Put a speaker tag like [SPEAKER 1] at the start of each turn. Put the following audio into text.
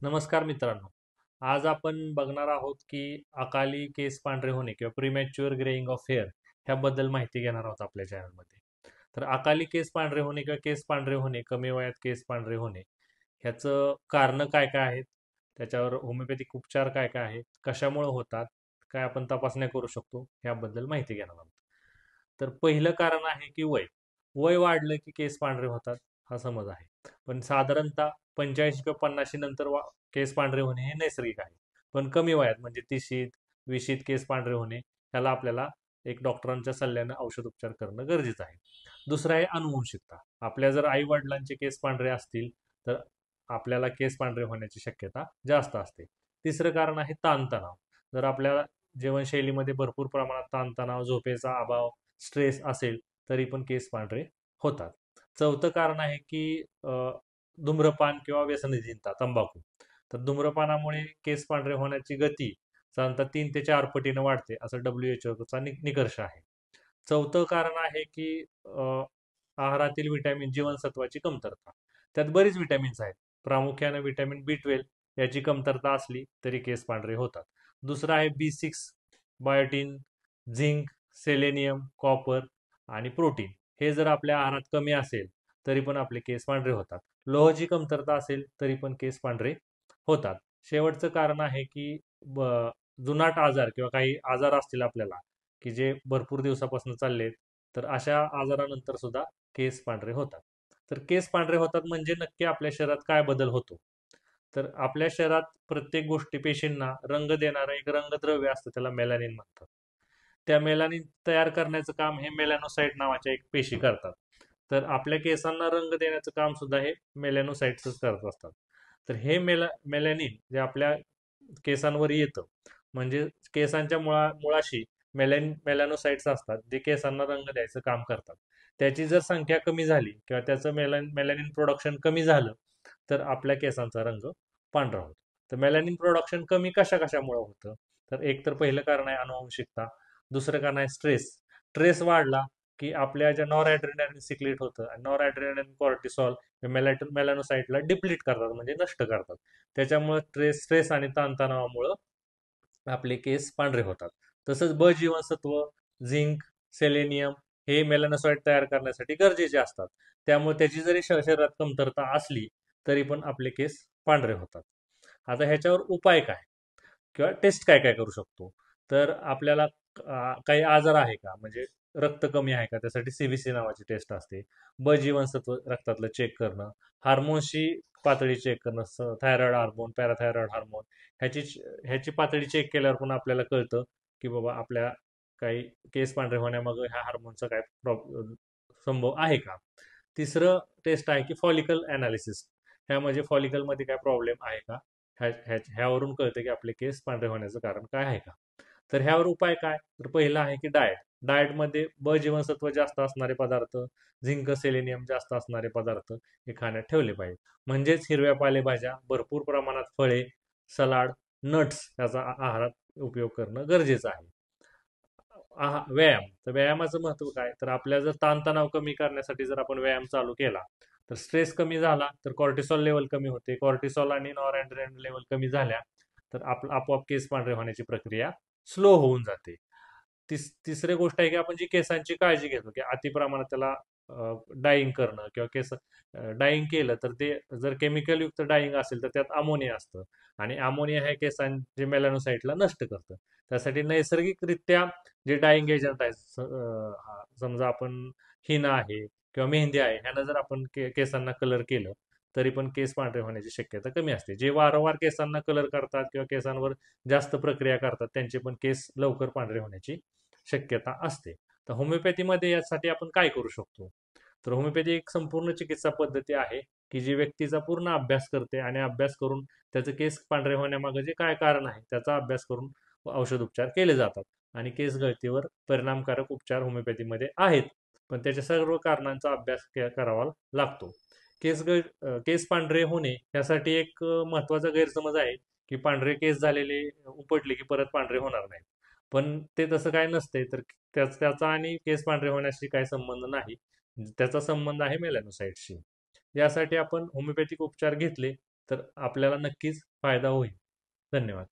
[SPEAKER 1] नमस्कार मित्रांनो. आज आपण बघणार आहोत की अकाली केस पांढरे होणे किंवा प्रीमॅच्युअर ग्रेइंग ऑफ हेअर ह्याबद्दल माहिती घेणार आहोत आपल्या चॅनलमध्ये. तर अकाली केस पांढरे होणे किंवा केस पांढरे होणे, कमी वयात केस पांढरे होणे ह्याचं कारणं काय काय आहेत? त्याच्यावर होमिओपॅथिक उपचार काय काय आहेत? कशामुळे होतात? काय आपण तपासण्या करू शकतो? ह्याबद्दल माहिती घेणार आहोत. तर पहिलं कारण आहे की वय. वय वाढलं की केस पांढरे होतात हा समज आहे. पण साधारणतः 85 किंवा 50 नंतर केस पांढरे होणे हे नैसर्गिक आहे. पण कमी वयात म्हणजे 30शीत 20शीत केस पांढरे होणे ह्याला आपल्याला एक डॉक्टरांच्या सल्ल्यानं औषधोपचार करणं गरजेचं आहे. दुसरं आहे अनुवंशिकता. आपल्या जर आई वडिलांचे केस पांढरे असतील तर आपल्याला केस पांढरे होण्याची शक्यता जास्त असते. तिसरं कारण आहे ताणतणाव. जर आपल्या जीवनशैलीमध्ये भरपूर प्रमाणात ताणतणाव, झोपेचा अभाव, स्ट्रेस असेल तरी पण केस पांढरे होतात. चौथं कारण आहे की धूम्रपान किंवा व्यसनचिंता, तंबाखू. तर धूम्रपानामुळे केस पांढरे होण्याची गती साधारणतः 3 ते 4 पटीनं वाढते असं WHO चा निकष आहे. चौथं कारण आहे की आहारातील व्हिटॅमिन जीवनसत्वाची कमतरता. त्यात बरीच व्हिटॅमिन्स आहेत. प्रामुख्याने व्हिटॅमिन B12 याची कमतरता असली तरी केस पांढरे होतात. दुसरं आहे B6, biotin, zinc, selenium, copper आणि प्रोटीन. हे जर आपल्या आहारात कमी असेल तरी पण आपले केस पांढरे होतात. लोहाची कमतरता असेल तरी पण केस पांढरे होतात. शेवटचं कारण आहे की जुनाट आजार किंवा काही आजार असतील आपल्याला की जे भरपूर दिवसापासून चाललेत, तर अशा आजारानंतर सुद्धा केस पांढरे होतात. तर केस पांढरे होतात म्हणजे नक्की आपल्या शरीरात काय बदल होतो? तर आपल्या शरीरात प्रत्येक गोष्टी पेशींना रंग देणारं एक रंगद्रव्य असतं, त्याला मेलॅनिन म्हणतात. त्या मेलॅनिन तयार करण्याचं काम हे मेलॅनोसाइट नावाच्या एक पेशी करतात. तर आपल्या केसांना रंग देण्याचं काम सुद्धा हे मेलॅनोसाइट्सच करत असतात. तर हे मेलॅनिन जे आपल्या केसांवर येतं, म्हणजे केसांच्या मुळाशी मेलॅनोसाइट्स असतात जे केसांना रंग द्यायचं काम करतात. त्याची जर संख्या कमी झाली किंवा त्याचं मेलॅनिन प्रोडक्शन कमी झालं तर आपल्या केसांचा रंग पांढरा होतो. तर मेलॅनिन प्रोडक्शन कमी कशा कशामुळे होतं? तर एक तर पहिलं कारण आहे अनुवंशिकता. दुसरं कारण आहे स्ट्रेस. स्ट्रेस वाढला की आपल्या ज्या नॉरएड्रेनालिन सिक्रेट होतं आणि नॉरएड्रेनालिन कॉर्टिसॉल मेलॅनोसाइटला डिप्लीट करतात म्हणजे नष्ट करतात. त्याच्यामुळे स्ट्रेस स्ट्रेस आणि ताणतणावामुळं आपले केस पांढरे होतात. तसंच ब जीवनसत्व, झिंक, सेलेनियम हे मेलॅनोसाइट तयार करण्यासाठी गरजेचे असतात. त्यामुळे त्याची जरी शरीरात कमतरता असली तरी पण आपले केस पांढरे होतात. आता ह्याच्यावर उपाय काय किंवा टेस्ट काय काय करू शकतो? तर आपल्याला काही आजार आहे का, म्हणजे रक्त कमी आहे का, त्यासाठी CBC नावाची टेस्ट असते. ब जीवनसत्व रक्तातलं चेक करणं, हार्मोन्सची पातळी चेक करणं, थायरॉइड हार्मोन, पॅराथायरॉइड हार्मोन ह्याची ह्याची पातळी चेक केल्यावर पण आपल्याला कळतं की बाबा आपल्या काही केस पांढरे होण्यामागे ह्या हार्मोनचा काय संभव आहे का. तिसरं टेस्ट आहे की फॉलिकल अनालिसिस. ह्यामध्ये फॉलिकलमध्ये काय प्रॉब्लेम आहे का, ह्यावरून कळतं की आपले केस पांढरे होण्याचं कारण काय आहे का. तर ह्यावर उपाय काय? तर पहिला आहे की डाएट. डाएटमध्ये ब जीवनसत्व जास्त असणारे पदार्थ, झिंक सेलेनियम जास्त असणारे पदार्थ हे खाण्यात ठेवले पाहिजे. म्हणजेच हिरव्या पालेभाज्या, भरपूर प्रमाणात फळे, सलाड, नट्स याचा आहारात उपयोग करणं गरजेचं आहे. व्यायाम. तर व्यायामाचं महत्त्व काय? तर आपल्या जर ताणतणाव कमी करण्यासाठी जर आपण व्यायाम चालू केला, तर स्ट्रेस कमी झाला, तर कॉर्टिसॉल लेवल कमी होते. कॉर्टिसॉल आणि नॉरएड्रेनालिन लेवल कमी झाल्या, तर आपोआप केस पांढरे होण्याची प्रक्रिया स्लो होऊन जाते. तिसरी गोष्ट आहे की आपण जी केसांची काळजी घेतो, की अति प्रमाणात त्याला डाईंग करणं किंवा केस डाईंग केलं तर ते जर केमिकल युक्त डाईंग असेल तर त्यात अमोनिया असतं आणि अमोनिया हे केसांचे मेलॅनोसाइटला नष्ट करतं. त्यासाठी नैसर्गिकरित्या जे डाईंग एजंट आहेत, समजा आपण हिना आहे किंवा मेहंदी आहे, ह्यानं जर आपण केसांना कलर केलं तरी पण केस पांढरे होण्याची शक्यता कमी असते. जे वारंवार केसांना कलर करतात किंवा केसांवर जास्त प्रक्रिया करतात त्यांचे पण केस लवकर पांढरे होण्याची शक्यता असते. तर होमिओपॅथीमध्ये यासाठी आपण काय करू शकतो? तर होमिओपॅथी एक संपूर्ण चिकित्सा पद्धती आहे की जी व्यक्तीचा पूर्ण अभ्यास करते आणि अभ्यास करून त्याचे केस पांढरे होण्यामागे जे काय कारण आहे त्याचा अभ्यास करून औषध उपचार केले जातात आणि केस गळतीवर परिणामकारक उपचार होमिओपॅथीमध्ये आहेत. पण त्याच्या सर्व कारणांचा अभ्यास करावा लागतो. केस पांढरे होणे यासाठी एक महत्वाचा गैरसमज आहे की पांढरे केस झालेले उपटले की परत पांढरे होणार नाहीत. पण ते तसं काय नसते. तर त्याचा आणि केस पांढरे होण्याशी काही संबंध नाही. त्याचा संबंध आहे मेलॅनोसाइट्सशी. यासाठी आपण होमिओपॅथिक उपचार घेतले तर आपल्याला नक्कीच फायदा होईल. धन्यवाद.